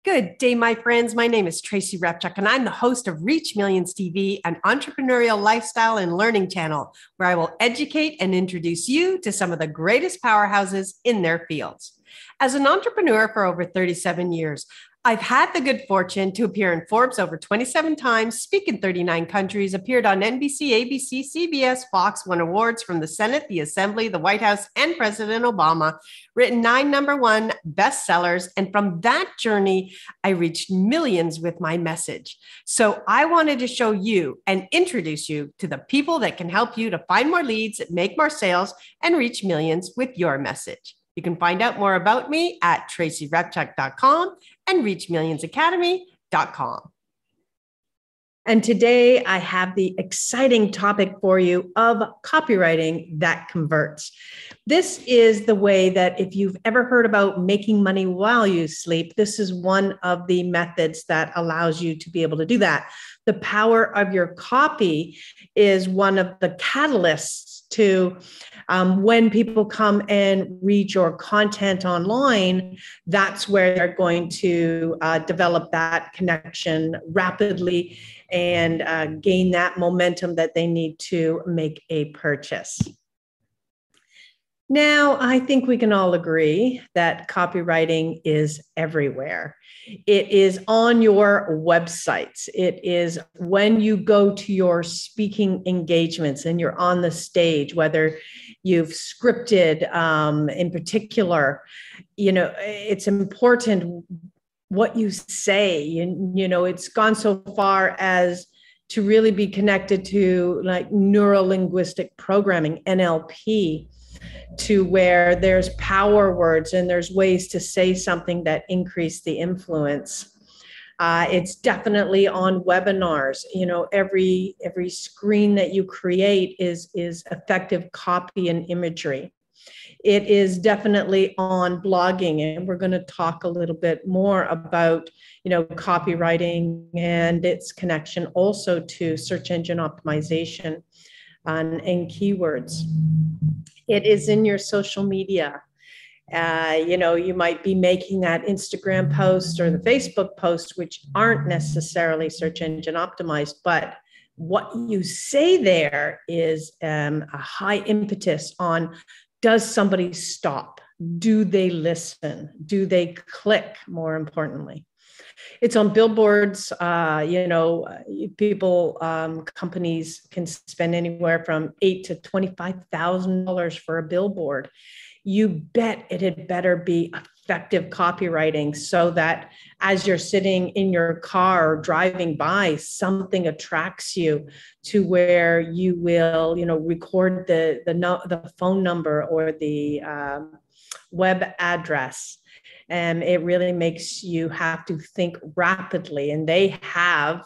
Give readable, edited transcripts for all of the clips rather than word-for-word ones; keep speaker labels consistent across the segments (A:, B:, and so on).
A: Good day, my friends. My name is Tracy Repchuk, and I'm the host of Reach Millions TV, an entrepreneurial lifestyle and learning channel where I will educate and introduce you to some of the greatest powerhouses in their fields. As an entrepreneur for over 37 years, I've had the good fortune to appear in Forbes over 27 times, speak in 39 countries, appeared on NBC, ABC, CBS, Fox, won awards from the Senate, the Assembly, the White House, and President Obama, written 9 #1 bestsellers. And from that journey, I reached millions with my message. So I wanted to show you and introduce you to the people that can help you to find more leads, make more sales, and reach millions with your message. You can find out more about me at tracyrepchuk.com and reachmillionsacademy.com. And today I have the exciting topic for you of copywriting that converts. This is the way that if you've ever heard about making money while you sleep, this is one of the methods that allows you to be able to do that. The power of your copy is one of the catalysts to when people come and read your content online, that's where they're going to develop that connection rapidly and gain that momentum that they need to make a purchase. Now, I think we can all agree that copywriting is everywhere. It is on your websites. It is when you go to your speaking engagements and you're on the stage, whether you've scripted in particular, it's important what you say. It's gone so far as to really be connected to like neuro-linguistic programming, NLP, to where there's power words and there's ways to say something that increase the influence. It's definitely on webinars. Every screen that you create is effective copy and imagery. It is definitely on blogging, and we're going to talk a little bit more about, copywriting and its connection also to search engine optimization and keywords. It is in your social media. You might be making that Instagram post or the Facebook post, which aren't necessarily search engine optimized, but what you say there is a high impetus on, does somebody stop? Do they listen? Do they click, more importantly? It's on billboards. Companies can spend anywhere from $8,000 to $25,000 for a billboard. You bet it had better be effective copywriting so that as you're sitting in your car or driving by, something attracts you to where you will, record the phone number or the web address. And it really makes you have to think rapidly. And they have,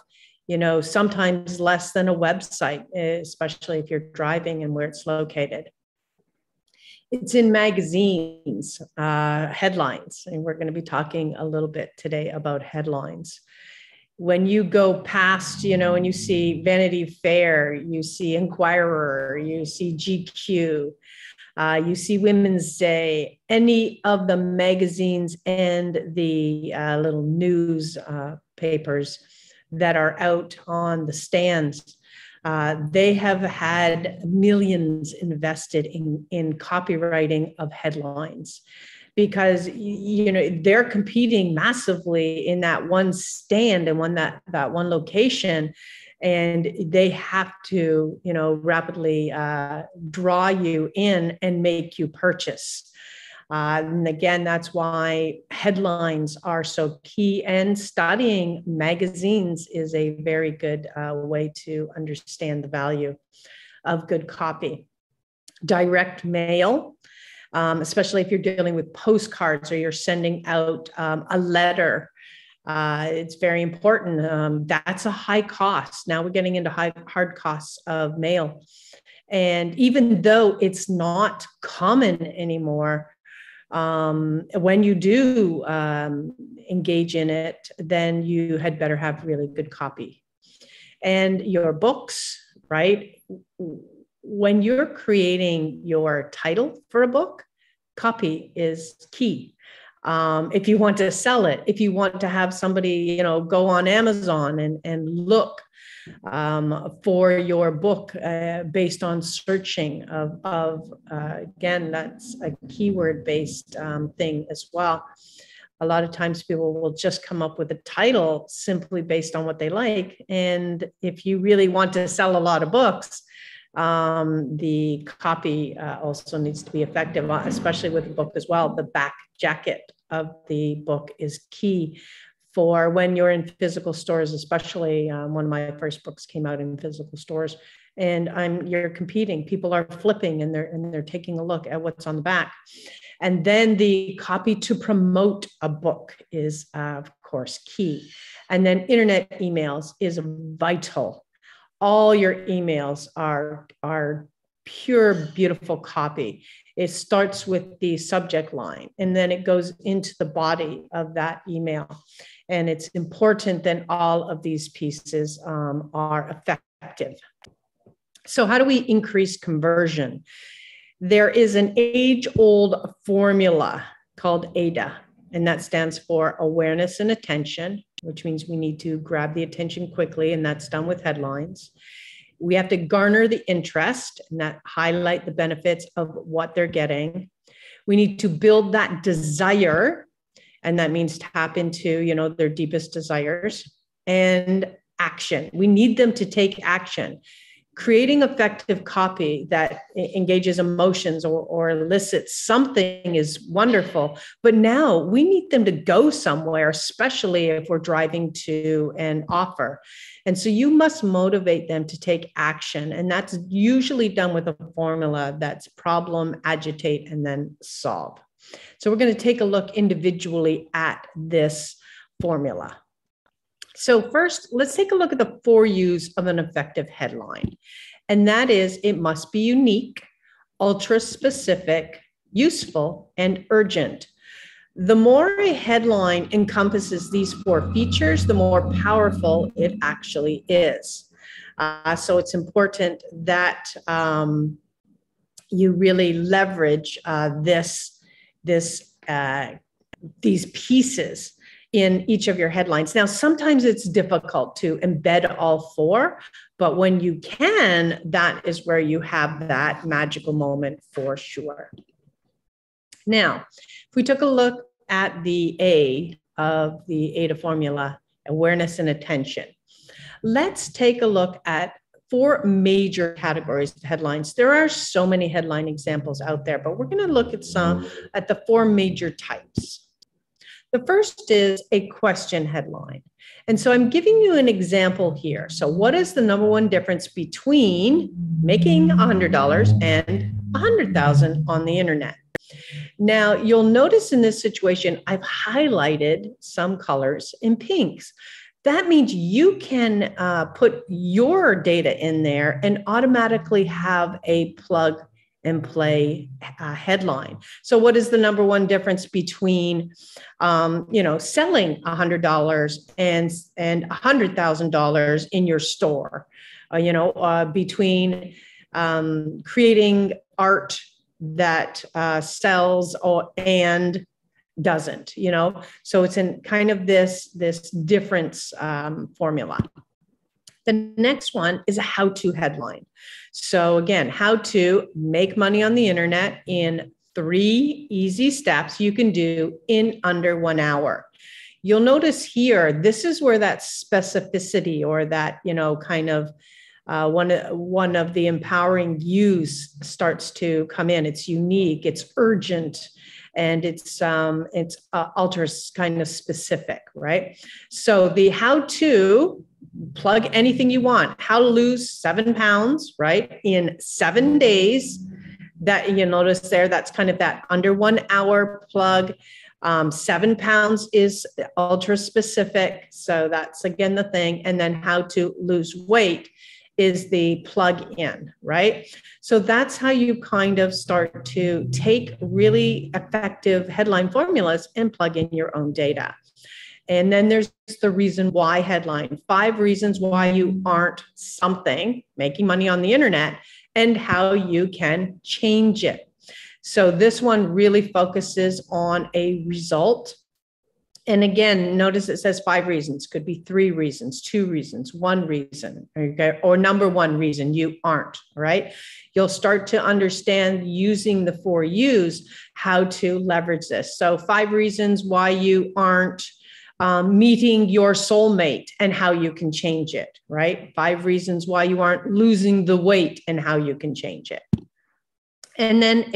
A: sometimes less than a website, especially if you're driving and where it's located. It's in magazines, headlines. And we're going to be talking a little bit today about headlines. When you go past, and you see Vanity Fair, you see Inquirer, you see GQ, you see Women's Day, any of the magazines and the little news papers that are out on the stands, they have had millions invested in copywriting of headlines because, they're competing massively in that one stand and that one location. And they have to, rapidly draw you in and make you purchase. And again, that's why headlines are so key, and studying magazines is a very good way to understand the value of good copy. Direct mail, especially if you're dealing with postcards or you're sending out a letter. It's very important. That's a high cost. Now we're getting into hard costs of mail. And even though it's not common anymore, when you do engage in it, then you had better have really good copy. And your books, right? When you're creating your title for a book, copy is key. If you want to sell it, if you want to have somebody, go on Amazon and look for your book based on searching again, that's a keyword based thing as well. A lot of times people will just come up with a title simply based on what they like. And if you really want to sell a lot of books, the copy also needs to be effective, especially with the book as well. The back jacket of the book is key for when you're in physical stores, especially one of my first books came out in physical stores, and you're competing. People are flipping and they're taking a look at what's on the back. And then the copy to promote a book is, of course, key. And then internet emails is vital. All your emails are pure, beautiful copy. It starts with the subject line, and then it goes into the body of that email. And it's important that all of these pieces are effective. So how do we increase conversion? There is an age-old formula called AIDA, and that stands for awareness and attention, which means we need to grab the attention quickly, and that's done with headlines. We have to garner the interest, and that highlight the benefits of what they're getting. We need to build that desire, and that means tap into, their deepest desires, and action. We need them to take action. Creating effective copy that engages emotions or elicits something is wonderful, but now we need them to go somewhere, especially if we're driving to an offer. And so you must motivate them to take action. And that's usually done with a formula that's problem, agitate, and then solve. So we're going to take a look individually at this formula. So first, let's take a look at the 4 U's of an effective headline. And that is, it must be unique, ultra specific, useful, and urgent. The more a headline encompasses these 4 features, the more powerful it actually is. So it's important that you really leverage these pieces in each of your headlines. Now, sometimes it's difficult to embed all 4, but when you can, that is where you have that magical moment for sure. Now, if we took a look at the A of the AIDA formula, awareness and attention, let's take a look at 4 major categories of headlines. There are so many headline examples out there, but we're going to look at the 4 major types. The first is a question headline. And so I'm giving you an example here. So what is the number one difference between making $100 and $100,000 on the internet? Now, you'll notice in this situation, I've highlighted some colors in pinks. That means you can put your data in there and automatically have a plug and play headline. So what is the number one difference between, selling $100 and $100,000 in your store? Between creating art that sells and doesn't, So it's in kind of this difference formula. The next one is a how-to headline. So again, how to make money on the internet in 3 easy steps you can do in under 1 hour. You'll notice here, this is where that specificity or that, one of the empowering U's starts to come in. It's unique, it's urgent, and it's ultra kind of specific, right? So the how-to, plug anything you want. How to lose 7 pounds, right? In 7 days. That you notice there, that's kind of that under 1 hour plug. 7 pounds is ultra specific. So that's again the thing. And then how to lose weight is the plug in, right? So that's how you kind of start to take really effective headline formulas and plug in your own data. And then there's the reason why headline, 5 reasons why you aren't something, making money on the internet, and how you can change it. So this one really focuses on a result. And again, notice it says 5 reasons. Could be 3 reasons, 2 reasons, 1 reason, okay? Or number 1 reason you aren't, right? You'll start to understand using the 4 U's how to leverage this. So 5 reasons why you aren't meeting your soulmate and how you can change it, right? 5 reasons why you aren't losing the weight and how you can change it. And then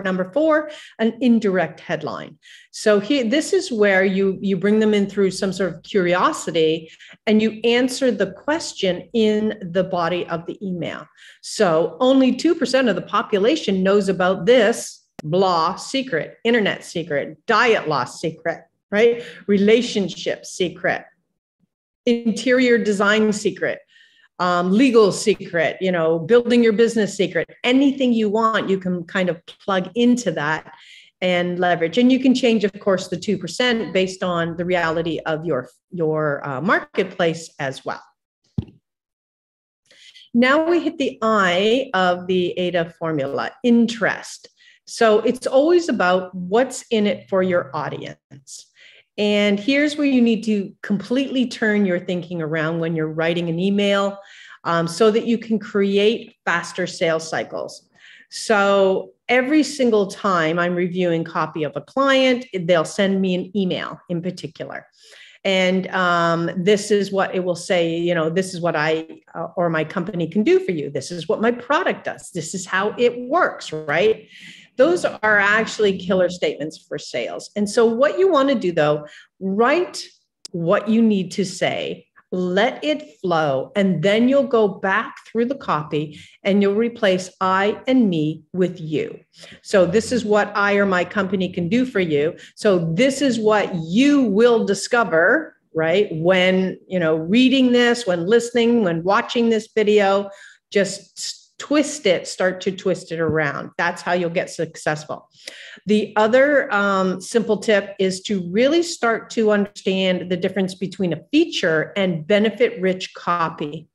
A: number 4, an indirect headline. So here, this is where you bring them in through some sort of curiosity and you answer the question in the body of the email. So only 2% of the population knows about this blah secret, internet secret, diet loss secret, right? Relationship secret, interior design secret, legal secret, building your business secret, anything you want, you can kind of plug into that and leverage. And you can change, of course, the 2% based on the reality of your marketplace as well. Now we hit the I of the AIDA formula, interest. So it's always about what's in it for your audience. And here's where you need to completely turn your thinking around when you're writing an email so that you can create faster sales cycles. So every single time I'm reviewing copy of a client, they'll send me an email in particular. And this is what it will say, this is what I or my company can do for you. This is what my product does. This is how it works, right? Those are actually killer statements for sales. And so what you want to do, though, write what you need to say, let it flow, and then you'll go back through the copy and you'll replace I and me with you. So this is what I or my company can do for you. So this is what you will discover, right? When, reading this, when listening, when watching this video, just start to twist it around. That's how you'll get successful. The other simple tip is to really start to understand the difference between a feature and benefit-rich copy.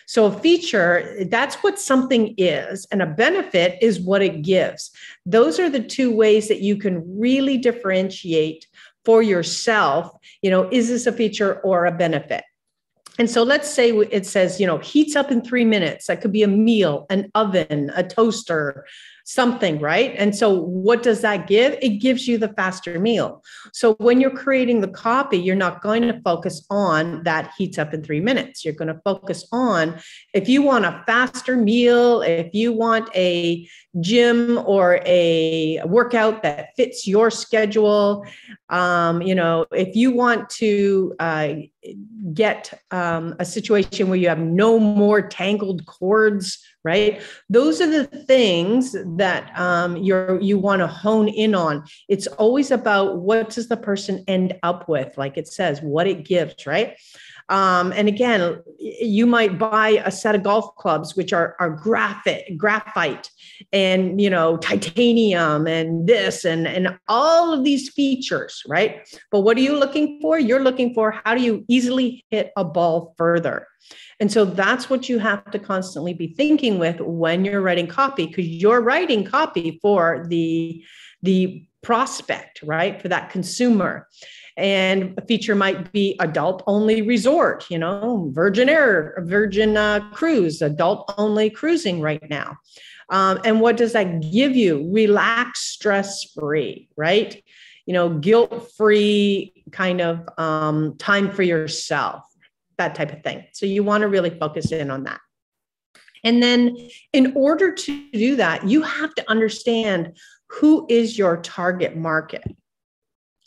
A: So a feature, that's what something is, and a benefit is what it gives. Those are the 2 ways that you can really differentiate for yourself, is this a feature or a benefit? And so let's say it says, heats up in 3 minutes. That could be a meal, an oven, a toaster, something, right? And so what does that give? It gives you the faster meal. So when you're creating the copy, you're not going to focus on that heats up in 3 minutes. You're going to focus on, if you want a faster meal, if you want a gym or a workout that fits your schedule, if you want to get a situation where you have no more tangled cords, right? Those are the things that you want to hone in on. It's always about what does the person end up with, like it says, what it gives, right? And again, you might buy a set of golf clubs, which are graphite and, titanium and this and all of these features, right? But what are you looking for? You're looking for how do you easily hit a ball further? And so that's what you have to constantly be thinking with when you're writing copy, because you're writing copy for the prospect, right? For that consumer. And a feature might be adult only resort, Virgin cruise, adult only cruising right now. And what does that give you? Relax, stress-free, right? Guilt-free kind of time for yourself, that type of thing. So you want to really focus in on that. And then in order to do that, you have to understand who is your target market.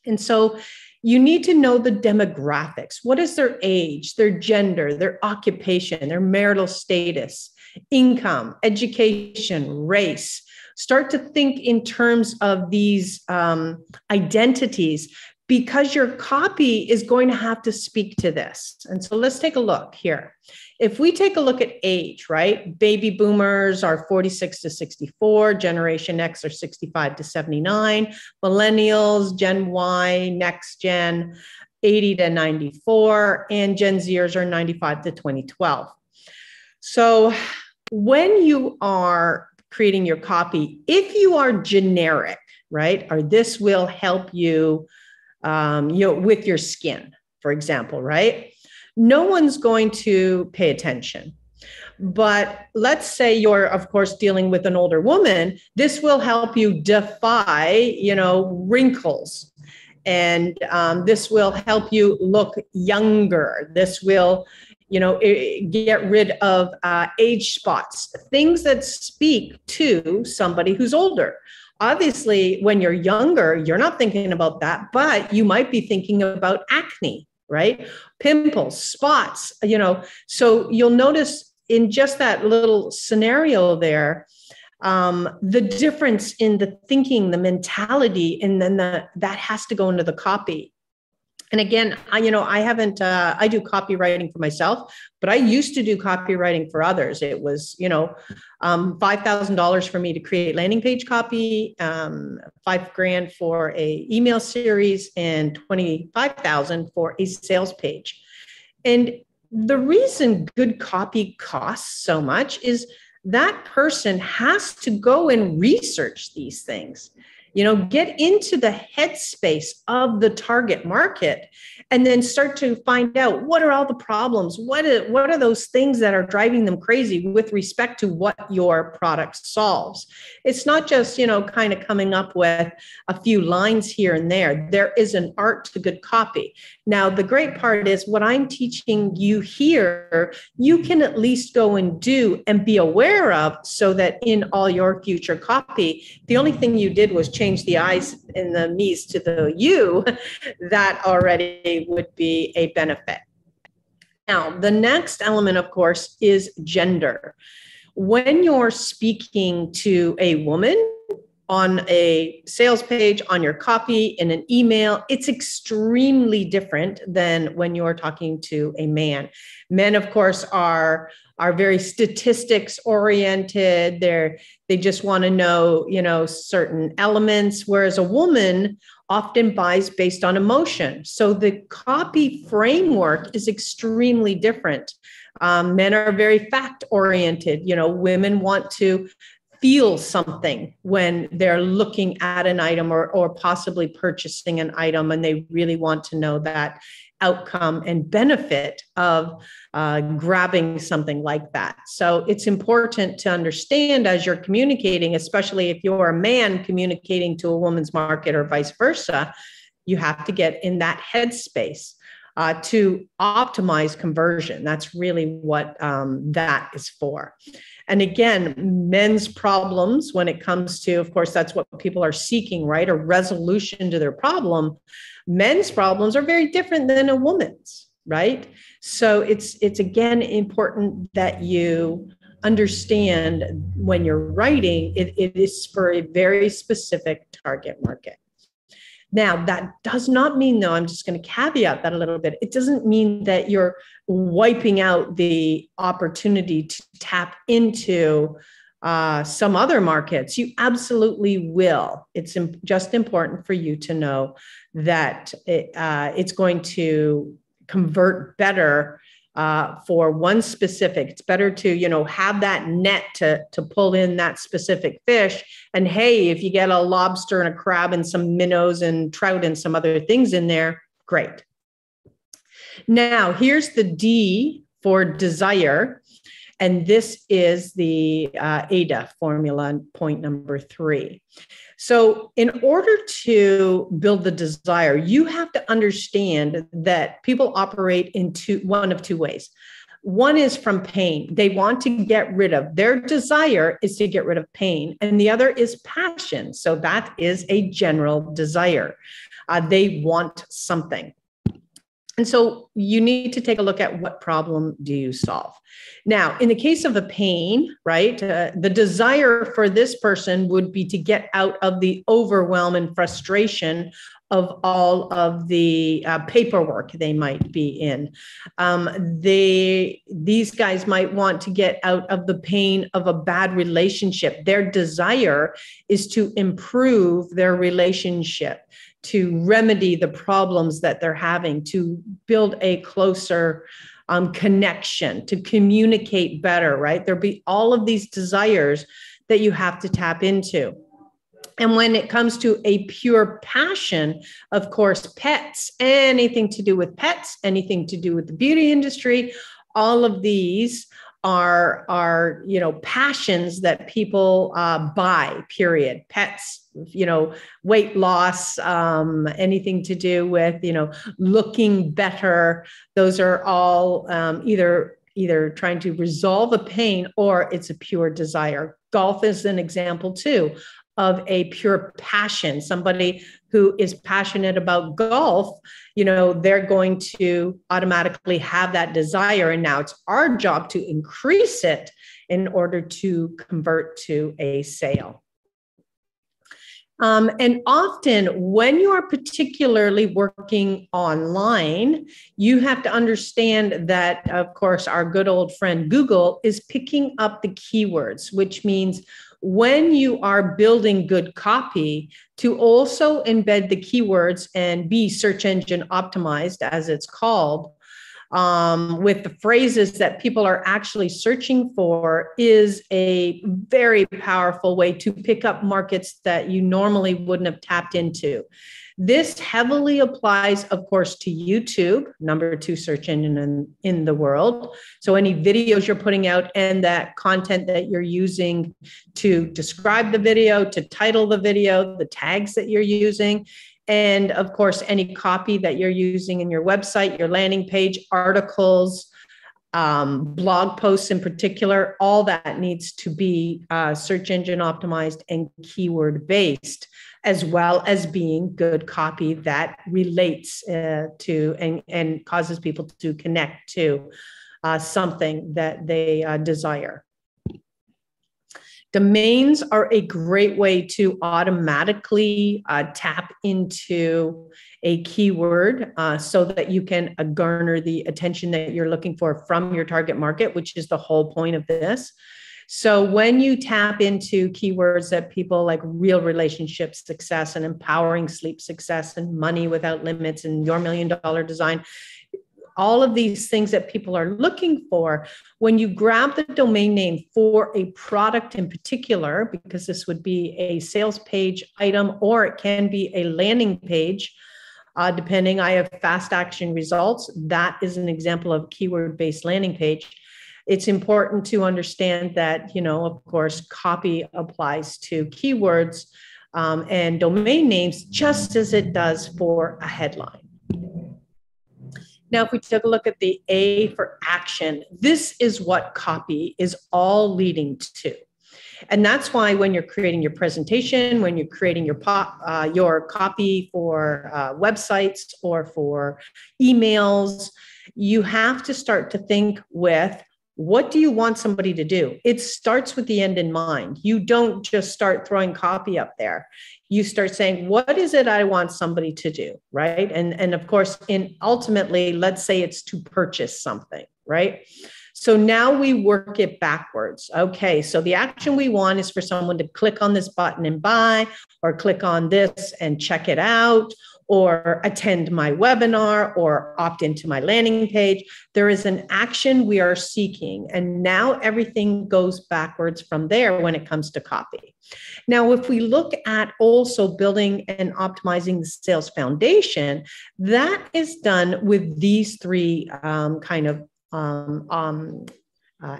A: And so you need to know the demographics. What is their age, their gender, their occupation, their marital status, income, education, race. Start to think in terms of these identities, because your copy is going to have to speak to this. And so let's take a look here. If we take a look at age, right? Baby boomers are 46 to 64, Generation X are 65 to 79, millennials, Gen Y, next gen, 80 to 94, and Gen Zers are 95 to 2012. So when you are creating your copy. If you are generic, right, or this will help you, with your skin, for example, right? No one's going to pay attention. But let's say you're, of course, dealing with an older woman. This will help you defy, wrinkles. And this will help you look younger. This will, get rid of age spots, things that speak to somebody who's older. Obviously, when you're younger, you're not thinking about that, but you might be thinking about acne, right? Pimples, spots, so you'll notice in just that little scenario there, the difference in the thinking, the mentality, and then that has to go into the copy. And again, I do copywriting for myself, but I used to do copywriting for others. It was, $5,000 for me to create landing page copy, $5,000 for a email series, and $25,000 for a sales page. And the reason good copy costs so much is that person has to go and research these things, get into the headspace of the target market, and then start to find out what are all the problems, what are those things that are driving them crazy with respect to what your product solves. It's not just, kind of coming up with a few lines here and there. There is an art to good copy. Now, the great part is what I'm teaching you here, you can at least go and do and be aware of, so that in all your future copy, the only thing you did was change the I's and the me's to the you. That already would be a benefit. Now, the next element, of course, is gender. When you're speaking to a woman on a sales page, on your copy, in an email, it's extremely different than when you're talking to a man. Men, of course, are very statistics oriented. They just want to know, certain elements, whereas a woman often buys based on emotion. So the copy framework is extremely different. Men are very fact oriented. Women want to feel something when they're looking at an item or possibly purchasing an item, and they really want to know that outcome and benefit of grabbing something like that. So it's important to understand as you're communicating, especially if you're a man communicating to a woman's market or vice versa, you have to get in that headspace to optimize conversion. That's really what that is for. And again, men's problems when it comes to, of course, that's what people are seeking, right? A resolution to their problem. Men's problems are very different than a woman's, right? So it's again important that you understand when you're writing, it is for a very specific target market. Now, that does not mean, though, I'm just going to caveat that a little bit. It doesn't mean that you're wiping out the opportunity to tap into some other markets. You absolutely will. It's just important for you to know that it's going to convert better for one specific. It's better to, have that net to pull in that specific fish. And hey, if you get a lobster and a crab and some minnows and trout and some other things in there, great. Now, here's the D for desire. And this is the AIDA formula, point number 3. So in order to build the desire, you have to understand that people operate in one of two ways. One is from pain. They want to get rid of, their desire is to get rid of pain. And the other is passion. So that is a general desire. They want something. And so you need to take a look at what problem do you solve. Now, in the case of a pain, right, the desire for this person would be to get out of the overwhelm and frustration of all of the paperwork they might be in. These guys might want to get out of the pain of a bad relationship. Their desire is to improve their relationship, to remedy the problems that they're having, to build a closer connection, to communicate better, right? There'll be all of these desires that you have to tap into. And when it comes to a pure passion, of course, pets, anything to do with pets, anything to do with the beauty industry, all of these are passions that people buy, period. Pets, weight loss, anything to do with, looking better. Those are all either trying to resolve a pain or it's a pure desire. Golf is an example too of a pure passion. Somebody who is passionate about golf, they're going to automatically have that desire. And now it's our job to increase it in order to convert to a sale. And often when you are particularly working online, you have to understand that, of course, our good old friend Google is picking up the keywords, which means when you are building good copy, to also embed the keywords and be search engine optimized, as it's called, with the phrases that people are actually searching for, is a very powerful way to pick up markets that you normally wouldn't have tapped into. This heavily applies, of course, to YouTube, number 2 search engine in the world. So any videos you're putting out and that content that you're using to describe the video, to title the video, the tags that you're using, and of course, any copy that you're using in your website, your landing page, articles, blog posts in particular, all that needs to be search engine optimized and keyword based, as well as being good copy that relates to and causes people to connect to something that they desire. Domains are a great way to automatically tap into a keyword so that you can garner the attention that you're looking for from your target market, which is the whole point of this. So when you tap into keywords that people like real relationship success and empowering sleep success and money without limits and your $1 million design, all of these things that people are looking for, when you grab the domain name for a product in particular, because this would be a sales page item or it can be a landing page, depending, I have fast action results. That is an example of keyword-based landing page. It's important to understand that, of course, copy applies to keywords and domain names just as it does for a headline. Now, if we take a look at the A for action, this is what copy is all leading to. And that's why when you're creating your presentation, when you're creating your copy for websites or for emails, you have to start to think with, what do you want somebody to do? It starts with the end in mind. You don't just start throwing copy up there. You start saying, what is it I want somebody to do, right? And of course, ultimately, let's say it's to purchase something, right? So now we work it backwards. Okay, so the action we want is for someone to click on this button and buy, or click on this and check it out, or attend my webinar, or opt into my landing page. There is an action we are seeking. And now everything goes backwards from there when it comes to copy. Now, if we look at also building and optimizing the sales foundation, that is done with these 3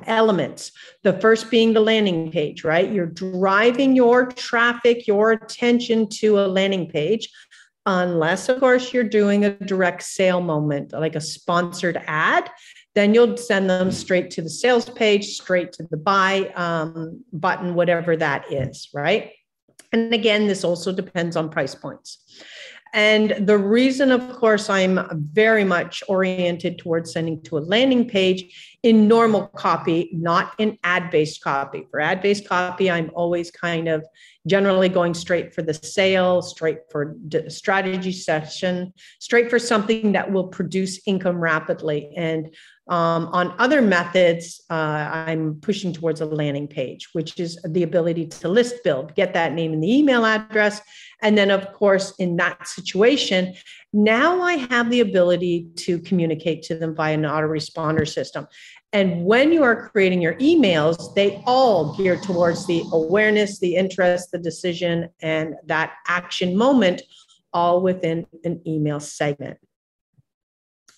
A: elements. The first being the landing page, right? You're driving your traffic, your attention to a landing page, unless, of course, you're doing a direct sale moment, like a sponsored ad. Then you'll send them straight to the sales page, straight to the buy button, whatever that is, right? And again, this also depends on price points. And the reason, of course, I'm very much oriented towards sending to a landing page in normal copy, not in ad-based copy. For ad-based copy, I'm always kind of generally going straight for the sale, straight for strategy session, straight for something that will produce income rapidly. And on other methods, I'm pushing towards a landing page, which is the ability to list build, get that name and the email address. And then, of course, in that situation, now I have the ability to communicate to them via an autoresponder system. And when you are creating your emails, they all gear towards the awareness, the interest, the decision, and that action moment, all within an email segment.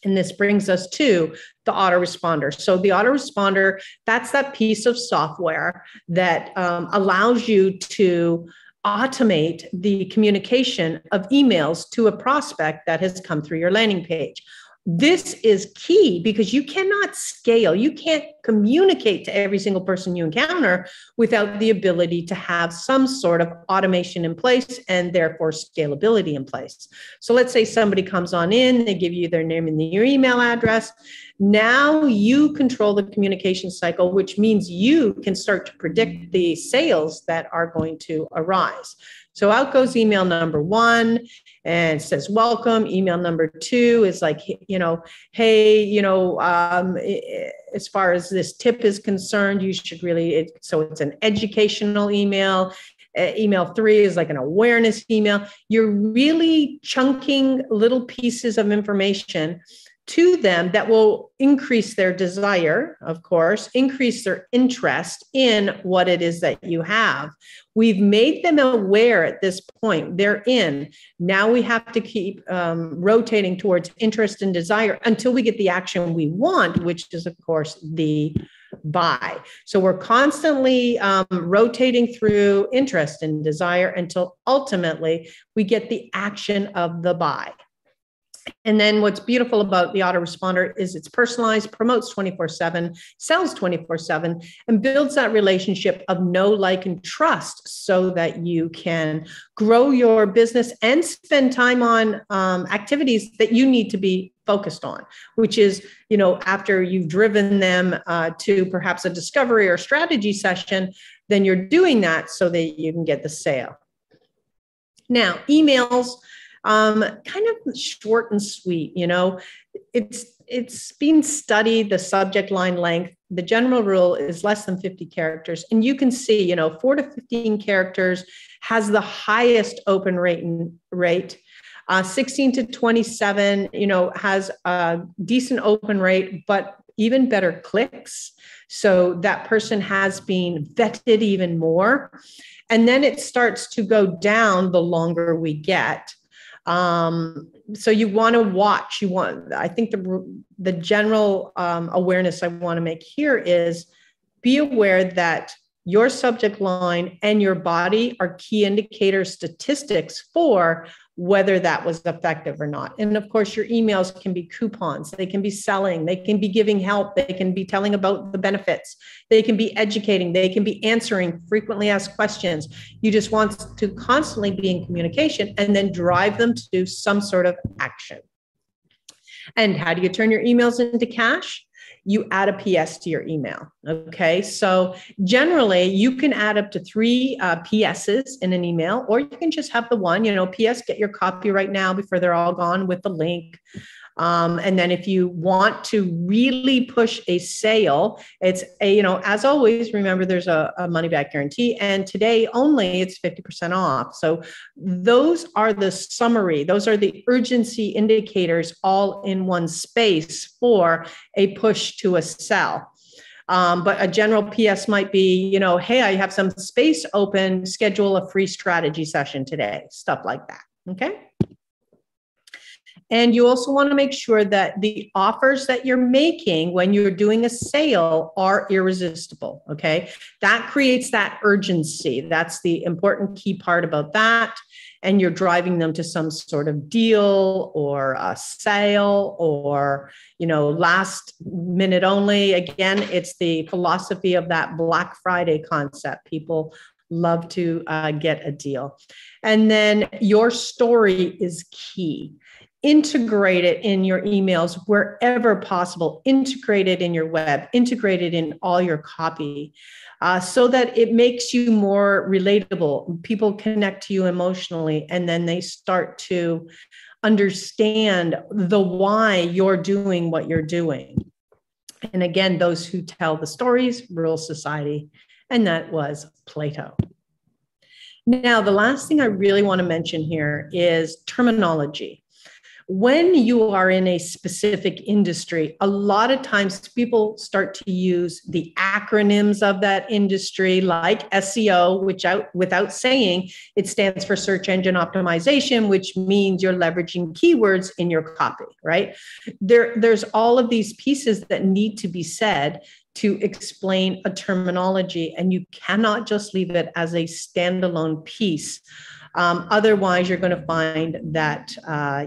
A: And this brings us to the autoresponder. So the autoresponder, that's that piece of software that allows you to automate the communication of emails to a prospect that has come through your landing page. This is key because you cannot scale. You can't communicate to every single person you encounter without the ability to have some sort of automation in place and therefore scalability in place. So let's say somebody comes on in, they give you their name and your email address. Now you control the communication cycle, which means you can start to predict the sales that are going to arise. So out goes email number 1 and says, welcome. Email number 2 is like, hey, as far as this tip is concerned, you should really, so it's an educational email. Email 3 is like an awareness email. You're really chunking little pieces of information to them that will increase their desire, of course, increase their interest in what it is that you have. We've made them aware at this point. They're in. Now we have to keep rotating towards interest and desire until we get the action we want, which is, of course, the buy. So we're constantly rotating through interest and desire until ultimately we get the action of the buy. And then what's beautiful about the autoresponder is it's personalized, promotes 24/7, sells 24/7, and builds that relationship of know, like, and trust so that you can grow your business and spend time on activities that you need to be focused on, which is, after you've driven them to perhaps a discovery or strategy session, then you're doing that so that you can get the sale. Now, emails, kind of short and sweet, it's been studied, the subject line length. The general rule is less than 50 characters. And you can see, 4 to 15 characters has the highest open rate. 16 to 27, has a decent open rate, but even better clicks. So that person has been vetted even more. And then it starts to go down the longer we get. So you want to watch, I think the general awareness I want to make here is be aware that your subject line and your body are key indicator statistics for whether that was effective or not. And of course, your emails can be coupons, they can be selling, they can be giving help, they can be telling about the benefits, they can be educating, they can be answering frequently asked questions. You just want to constantly be in communication and then drive them to do some sort of action. And how do you turn your emails into cash? You add a PS to your email. Okay. So generally you can add up to 3 PSs in an email, or you can just have the one, PS, get your copy right now before they're all gone with the link. And then if you want to really push a sale, it's as always, remember there's a money back guarantee, and today only it's 50% off. So those are the summary. Those are the urgency indicators all in one space for a push to a sell. But a general PS might be, hey, I have some space open, schedule a free strategy session today, stuff like that. Okay. And you also want to make sure that the offers that you're making when you're doing a sale are irresistible, okay? That creates that urgency. That's the important key part about that. And you're driving them to some sort of deal or a sale or, last minute only. Again, it's the philosophy of that Black Friday concept. People love to get a deal. And then your story is key. Integrate it in your emails wherever possible, integrate it in your web, integrate it in all your copy so that it makes you more relatable. People connect to you emotionally, and then they start to understand the why you're doing what you're doing. And again, those who tell the stories rule society, and that was Plato. Now, the last thing I really want to mention here is terminology. When you are in a specific industry, a lot of times people start to use the acronyms of that industry, like SEO, which without saying it stands for search engine optimization, which means you're leveraging keywords in your copy, right? There's all of these pieces that need to be said to explain a terminology, and you cannot just leave it as a standalone piece. Otherwise, you're going to find that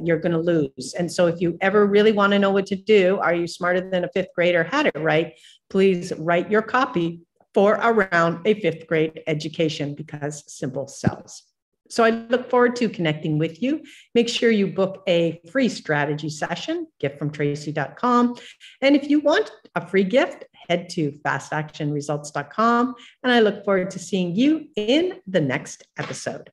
A: you're going to lose. And so if you ever really want to know what to do, are you smarter than a fifth grader had it right? Please write your copy for around a fifth grade education, because simple sells. So I look forward to connecting with you. Make sure you book a free strategy session, giftfromtracy.com. And if you want a free gift, head to fastactionresults.com. And I look forward to seeing you in the next episode.